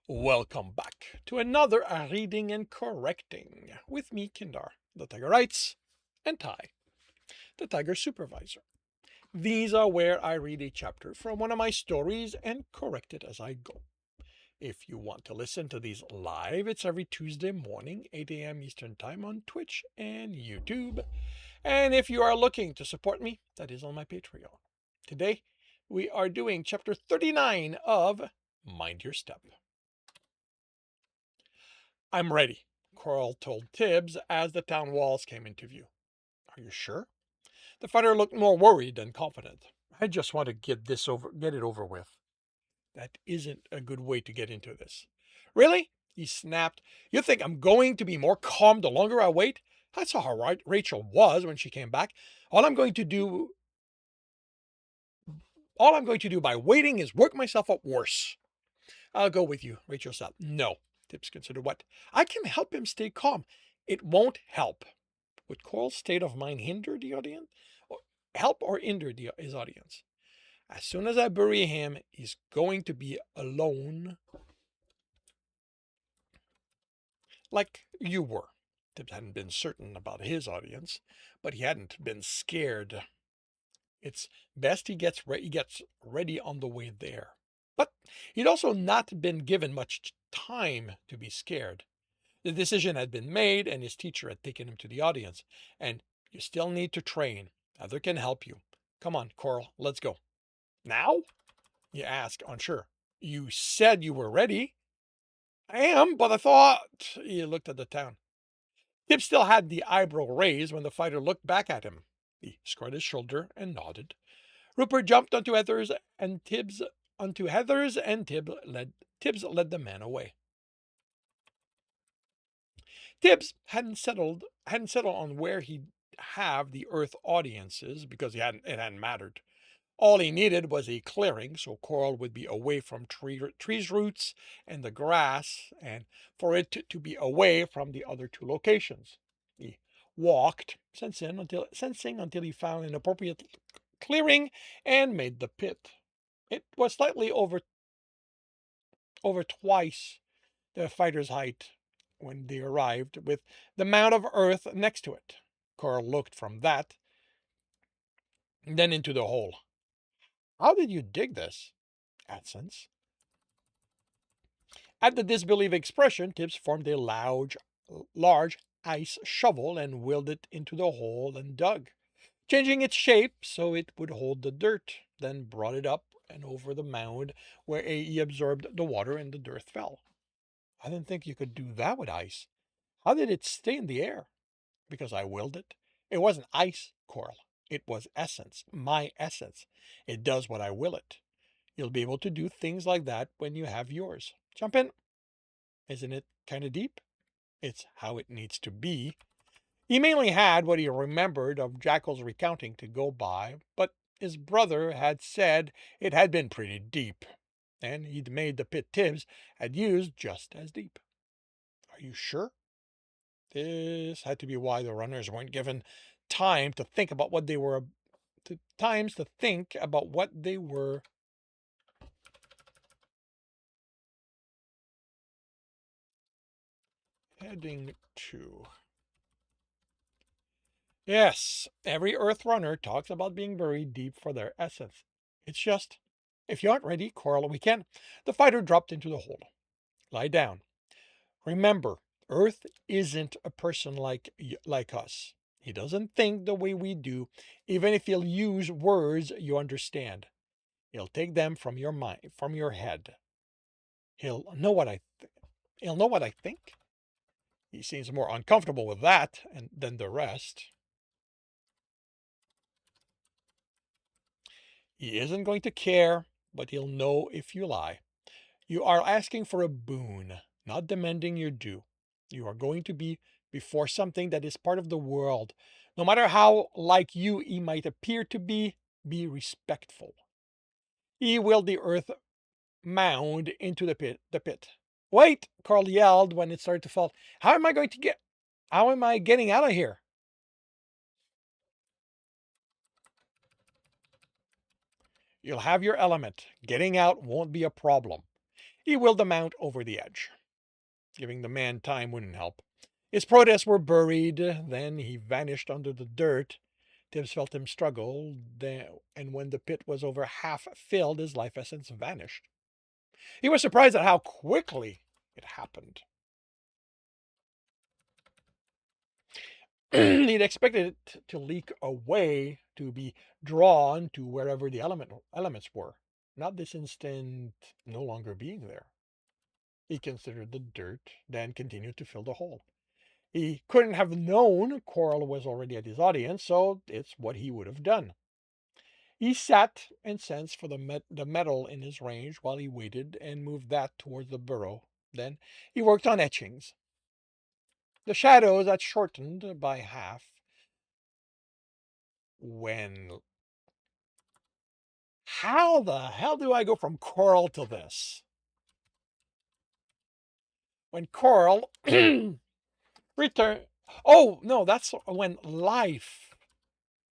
Welcome back to another reading and correcting with me, Kindar, the Tiger Writes, and Ty, the Tiger Supervisor. These are where I read a chapter from one of my stories and correct it as I go. If you want to listen to these live, it's every Tuesday morning, 8 a.m. Eastern Time on Twitch and YouTube. And if you are looking to support me, that is on my Patreon. Today, we are doing chapter 39 of Mind Your Step. I'm ready, Coral told Tibs as the town walls came into view. Are you sure? The fighter looked more worried than confident. I just want to get it over with. That isn't a good way to get into this. Really? He snapped. You think I'm going to be more calm the longer I wait? I saw how Rachel was when she came back. All I'm going to do by waiting is work myself up worse. I'll go with you, Rachel said. No, Tibbs considered. What? I can help him stay calm. It won't help. Would Coral's state of mind hinder the audience? Or help or hinder his audience? As soon as I bury him, he's going to be alone. Like you were. Tibbs hadn't been certain about his audience, but he hadn't been scared. It's best he gets ready on the way there. But he'd also not been given much time to be scared. The decision had been made, and his teacher had taken him to the audience. And you still need to train. Other can help you. Come on, Coral, let's go. Now? You asked, unsure. You said you were ready. I am, but I thought. He looked at the town. Tib still had the eyebrow raised when the fighter looked back at him. He squared his shoulder and nodded. Rupert jumped onto Heather's and Tibbs Tibbs led the man away. Tibbs hadn't settled on where he'd have the Earth audiences because it hadn't mattered. All he needed was a clearing so Coral would be away from trees' roots and the grass, and for it to be away from the other two locations. He walked, sensing until he found an appropriate clearing and made the pit. It was slightly over twice the fighter's height when they arrived, with the mound of earth next to it. Coral looked from that, then into the hole. How did you dig this? AdSense. At the disbelief expression, Tibbs formed a large ice shovel and wheeled it into the hole and dug, changing its shape so it would hold the dirt, then brought it up and over the mound where he absorbed the water and the dirt fell. I didn't think you could do that with ice. How did it stay in the air? Because I willed it. It wasn't ice, Coral. It was essence, my essence. It does what I will it. You'll be able to do things like that when you have yours. Jump in. Isn't it kind of deep? It's how it needs to be. He mainly had what he remembered of Jackal's recounting to go by, but his brother had said it had been pretty deep, and he'd made the pit Tibbs had used just as deep. Are you sure? This had to be why the runners weren't given time to think about what they were heading to. Yes, every Earth runner talks about being buried deep for their essence. It's just, if you aren't ready, Coral, we can. The fighter dropped into the hole. Lie down. Remember, Earth isn't a person like us. He doesn't think the way we do, even if he'll use words you understand. He'll take them from your mind, from your head. He'll know what he'll know what I think. He seems more uncomfortable with that than the rest. He isn't going to care, but he'll know if you lie. You are asking for a boon, not demanding your due. You are going to be before something that is part of the world. No matter how like you he might appear to be respectful. He willed the earth mound into the pit. Wait, Carl yelled when it started to fall. How am I getting out of here? You'll have your element. Getting out won't be a problem. He willed the mount over the edge. Giving the man time wouldn't help. His protests were buried, then he vanished under the dirt. Tibbs felt him struggle, and when the pit was over half filled, his life essence vanished. He was surprised at how quickly it happened. He'd expected it to leak away, to be drawn to wherever the elements were, not this instant no longer being there. He considered the dirt, then continued to fill the hole. He couldn't have known Coral was already at his audience, so it's what he would have done. He sat and sensed for the metal in his range while he waited and moved that towards the burrow. Then he worked on etchings. The shadows had shortened by half when. How the hell do I go from Coral to this? When Coral returned. Oh, no, that's when life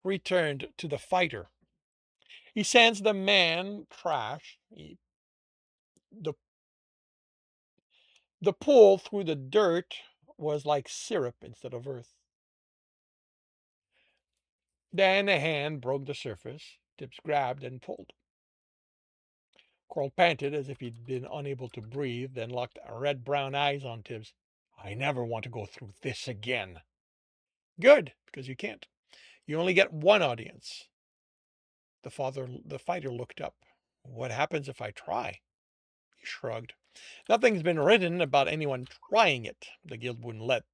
returned to the fighter. He sends the man crash. The, the pull through the dirt was like syrup instead of earth. Then a hand broke the surface. Tibbs grabbed and pulled. Coral panted as if he'd been unable to breathe, then locked red-brown eyes on Tibbs. I never want to go through this again. Good, because you can't. You only get one audience. The fighter looked up. What happens if I try? He shrugged. Nothing's been written about anyone trying it. The guild wouldn't let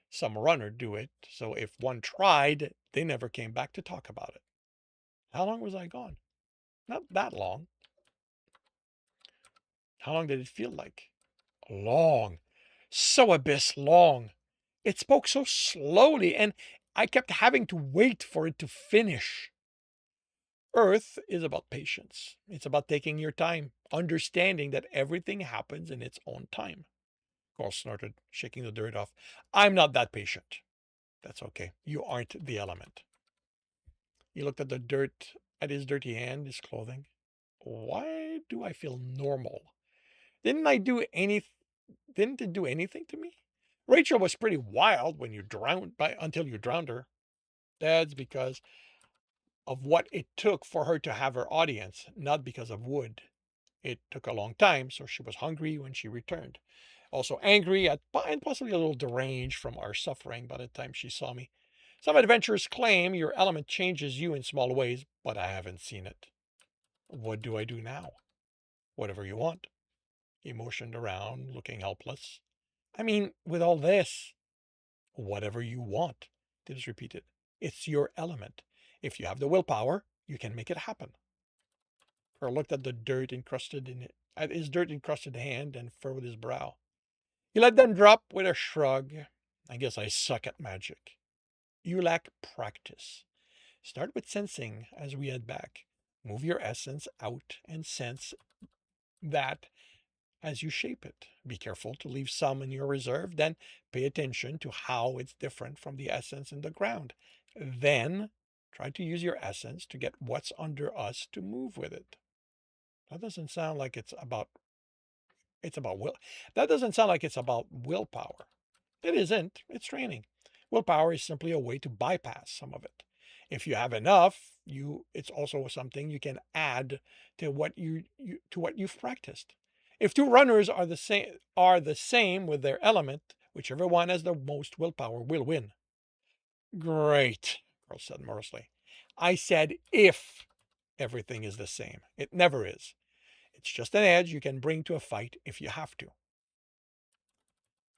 some runner do it, so if one tried, they never came back to talk about it. How long was I gone? Not that long. How long did it feel like? Long. So abyss long. It spoke so slowly, and I kept having to wait for it to finish. Earth is about patience. It's about taking your time, understanding that everything happens in its own time. Carl snorted, shaking the dirt off. I'm not that patient. That's okay. You aren't the element. He looked at the dirt, at his dirty hand, his clothing. Why do I feel normal? Didn't I do any? Didn't it do anything to me? Rachel was pretty wild when you drowned until you drowned her. That's because of what it took for her to have her audience, not because of wood. It took a long time, so she was hungry when she returned. Also angry and possibly a little deranged from our suffering by the time she saw me. Some adventurers claim your element changes you in small ways, but I haven't seen it. What do I do now? Whatever you want. He motioned around, looking helpless. I mean, with all this, whatever you want, Tibbs repeated. It's your element. If you have the willpower, you can make it happen. Carl looked at his dirt encrusted hand and furrowed his brow. He let them drop with a shrug. I guess I suck at magic. You lack practice. Start with sensing as we head back. Move your essence out and sense that as you shape it. Be careful to leave some in your reserve, then pay attention to how it's different from the essence in the ground. Then try to use your essence to get what's under us to move with it. That doesn't sound like it's about will. That doesn't sound like it's about willpower. It isn't. It's training. Willpower is simply a way to bypass some of it. If you have enough, it's also something you can add to what you've practiced. If two runners are the same with their element, whichever one has the most willpower will win. Great, Carl said morosely. I said if everything is the same. It never is. It's just an edge you can bring to a fight if you have to.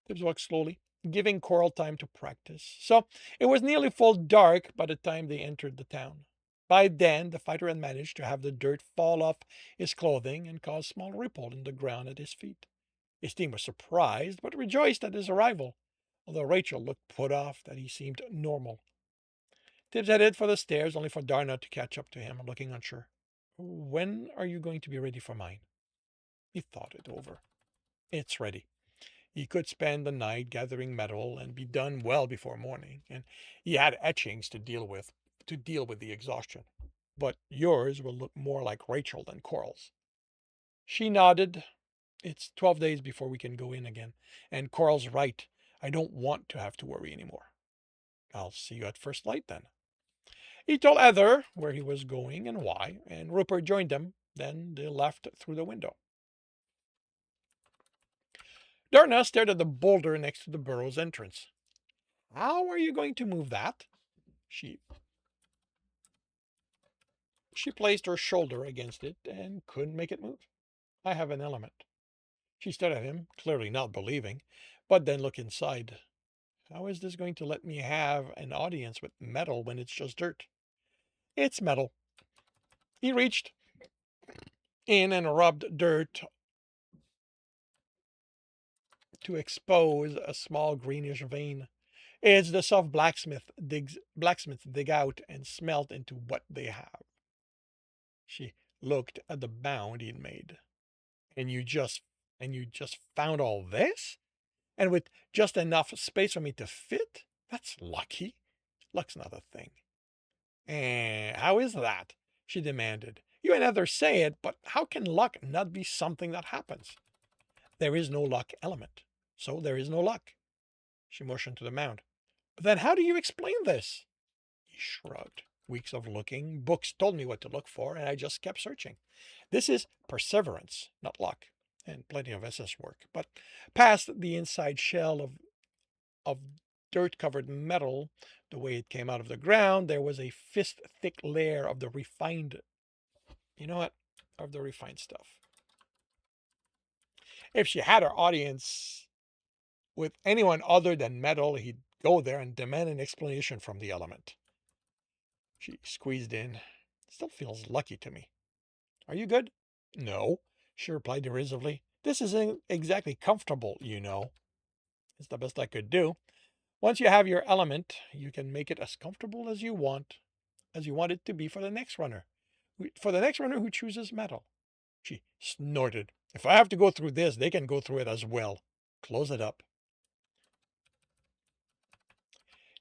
Tibbs walked slowly, giving Coral time to practice. So it was nearly full dark by the time they entered the town. By then, the fighter had managed to have the dirt fall off his clothing and cause a small ripple in the ground at his feet. His team was surprised, but rejoiced at his arrival, although Rachel looked put off that he seemed normal. Tibbs headed for the stairs, only for Darna to catch up to him, looking unsure. When are you going to be ready for mine? He thought it over. It's ready. He could spend the night gathering metal and be done well before morning, and he had etchings to deal with the exhaustion. But yours will look more like Rachel than Coral's. She nodded. It's 12 days before we can go in again. And Coral's right. I don't want to have to worry anymore. I'll see you at first light then. He told Heather where he was going and why, and Rupert joined them. Then they left through the window. Darna stared at the boulder next to the burrow's entrance. How are you going to move that? She She placed her shoulder against it and couldn't make it move. I have an element. She stared at him, clearly not believing, but then looked inside. How is this going to let me have an audience with metal when it's just dirt? It's metal. He reached in and rubbed dirt to expose a small greenish vein. It's the soft blacksmiths dig out and smelt into what they have. She looked at the bound he'd made. And you just found all this? And with just enough space for me to fit? That's lucky. Luck's not a thing. And how is that? She demanded. You ain't ever say it, but how can luck not be something that happens? There is no luck element. So there is no luck. She motioned to the mound. But then how do you explain this? He shrugged. Weeks of looking, books told me what to look for, and I just kept searching. This is perseverance, not luck, and plenty of SS work. But past the inside shell of dirt covered metal, the way it came out of the ground, there was a fist thick layer of the refined, you know what, of the refined stuff. If she had her audience with anyone other than metal, he'd go there and demand an explanation from the element. She squeezed in. Still feels lucky to me. Are you good? No, she replied derisively. This isn't exactly comfortable, you know. It's the best I could do. Once you have your element, you can make it as comfortable as you want it to be for the next runner. For the next runner who chooses metal. She snorted. If I have to go through this, they can go through it as well. Close it up.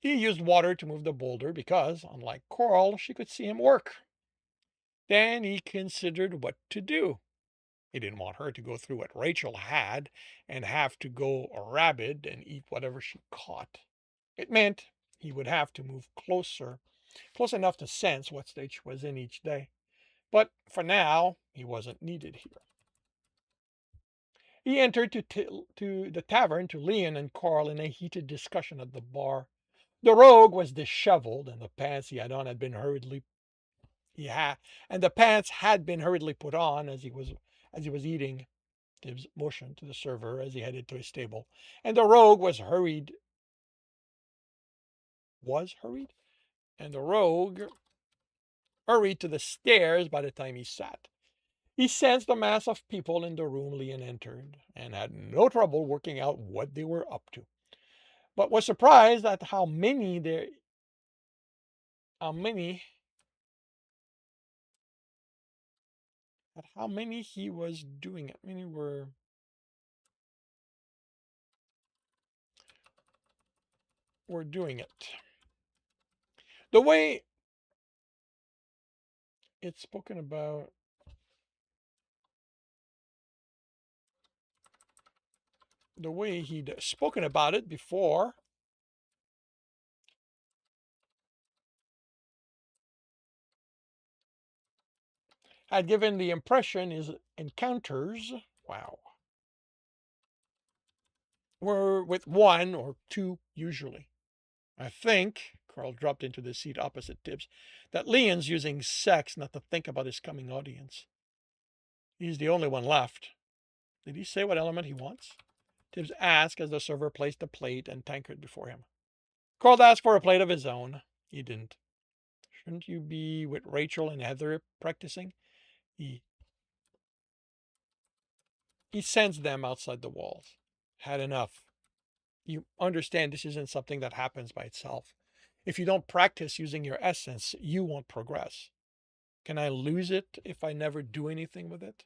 He used water to move the boulder because, unlike Coral, she could see him work. Then he considered what to do. He didn't want her to go through what Rachel had and have to go rabid and eat whatever she caught. It meant he would have to move close enough to sense what stage she was in each day. But for now, he wasn't needed here. He entered to the tavern to Leon and Carl in a heated discussion at the bar. The rogue was disheveled, and the pants he had on had been hurriedly and the pants had been hurriedly put on as he was eating. Tibs motioned to the server as he headed to his stable, and the rogue was hurried, and the rogue hurried to the stairs by the time he sat. He sensed the mass of people in the room Leon entered, and had no trouble working out what they were up to, but was surprised at how many he was doing it. Many were doing it. The way it's spoken about the way he'd spoken about it before had given the impression his encounters, wow, were with one or two usually. I think, Carl dropped into the seat opposite Tibbs, that Leon's using sex not to think about his coming audience. He's the only one left. Did he say what element he wants? Tibbs asked as the server placed a plate and tankard before him. Carl asked for a plate of his own. He didn't. Shouldn't you be with Rachel and Heather practicing? He He sends them outside the walls. Had enough. You understand this isn't something that happens by itself. If you don't practice using your essence, you won't progress. Can I lose it if I never do anything with it?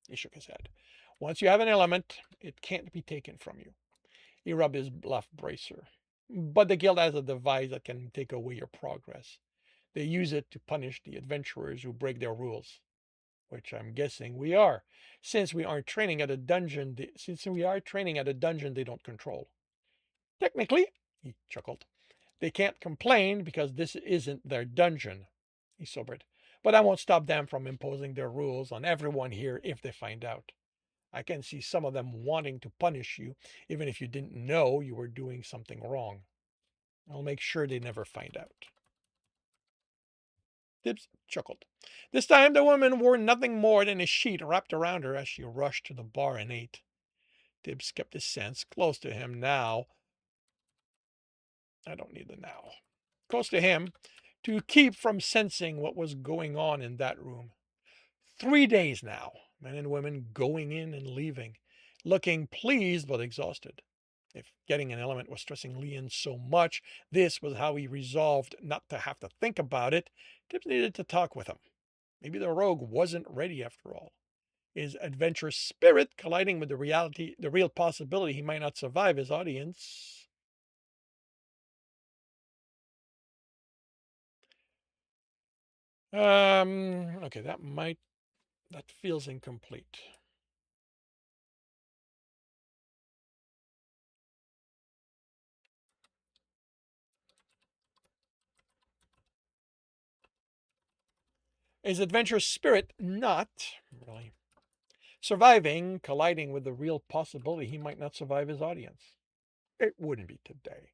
He shook his head. Once you have an element, it can't be taken from you. He rubbed his left bracer. But the guild has a device that can take away your progress. They use it to punish the adventurers who break their rules. which I'm guessing we are, since we are training at a dungeon. They don't control. Technically, he chuckled, they can't complain because this isn't their dungeon. He sobered. But I won't stop them from imposing their rules on everyone here if they find out. I can see some of them wanting to punish you, even if you didn't know you were doing something wrong. I'll make sure they never find out. Tibs chuckled. This time the woman wore nothing more than a sheet wrapped around her as she rushed to the bar and ate. Tibs kept his sense close to him now. I don't need the now. Close to him to keep from sensing what was going on in that room. 3 days now, men and women going in and leaving, looking pleased but exhausted. If getting an element was stressing Leon so much, this was how he resolved not to have to think about it. Tibbs needed to talk with him. Maybe the rogue wasn't ready after all. His adventurous spirit colliding with the real possibility he might not survive his audience. Okay, that feels incomplete. His adventurous spirit not really surviving, colliding with the real possibility he might not survive his audience. It wouldn't be today.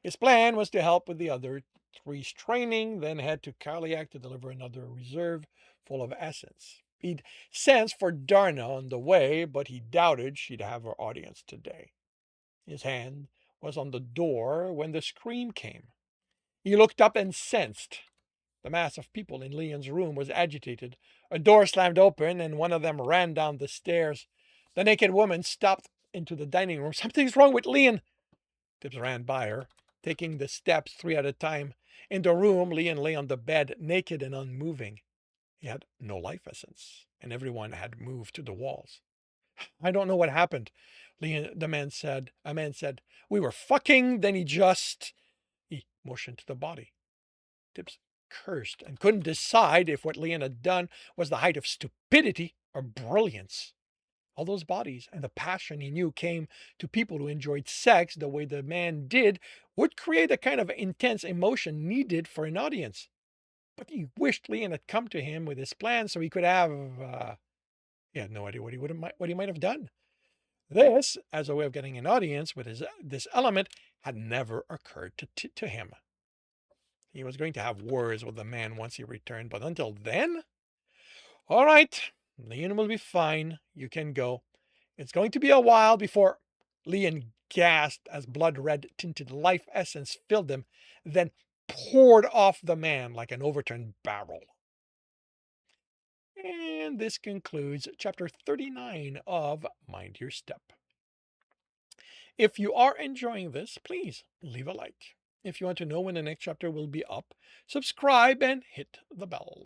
His plan was to help with the other three's training, then head to Kaliak to deliver another reserve full of essence. He'd sent for Darna on the way, but he doubted she'd have her audience today. His hand was on the door when the scream came. He looked up and sensed the mass of people in Leon's room was agitated. A door slammed open and one of them ran down the stairs. The naked woman stopped into the dining room. Something's wrong with Leon. Tibbs ran by her, taking the steps 3 at a time. In the room, Leon lay on the bed, naked and unmoving. He had no life essence, and everyone had moved to the walls. I don't know what happened. A man said, we were fucking, then he motioned to the body. Tibbs cursed and couldn't decide if what Leon had done was the height of stupidity or brilliance. All those bodies and the passion he knew came to people who enjoyed sex the way the man did would create the kind of intense emotion needed for an audience. But he wished Leon had come to him with his plan so he could have. He had no idea what he might have done. This, as a way of getting an audience with this element, had never occurred to him. He was going to have words with the man once he returned, but until then? All right, Leon will be fine. You can go. It's going to be a while before Leon gasped as blood red tinted life essence filled him, then poured off the man like an overturned barrel. And this concludes chapter 39 of Mind Your Step. If you are enjoying this, please leave a like. If you want to know when the next chapter will be up, subscribe and hit the bell.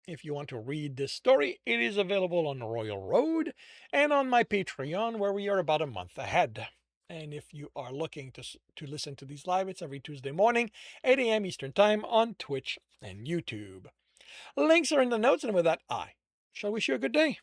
If you want to read this story, it is available on Royal Road and on my Patreon, where we are about a month ahead. And if you are looking to listen to these live, it's every Tuesday morning, 8 a.m. Eastern Time on Twitch and YouTube. Links are in the notes, and with that, I shall wish you a good day.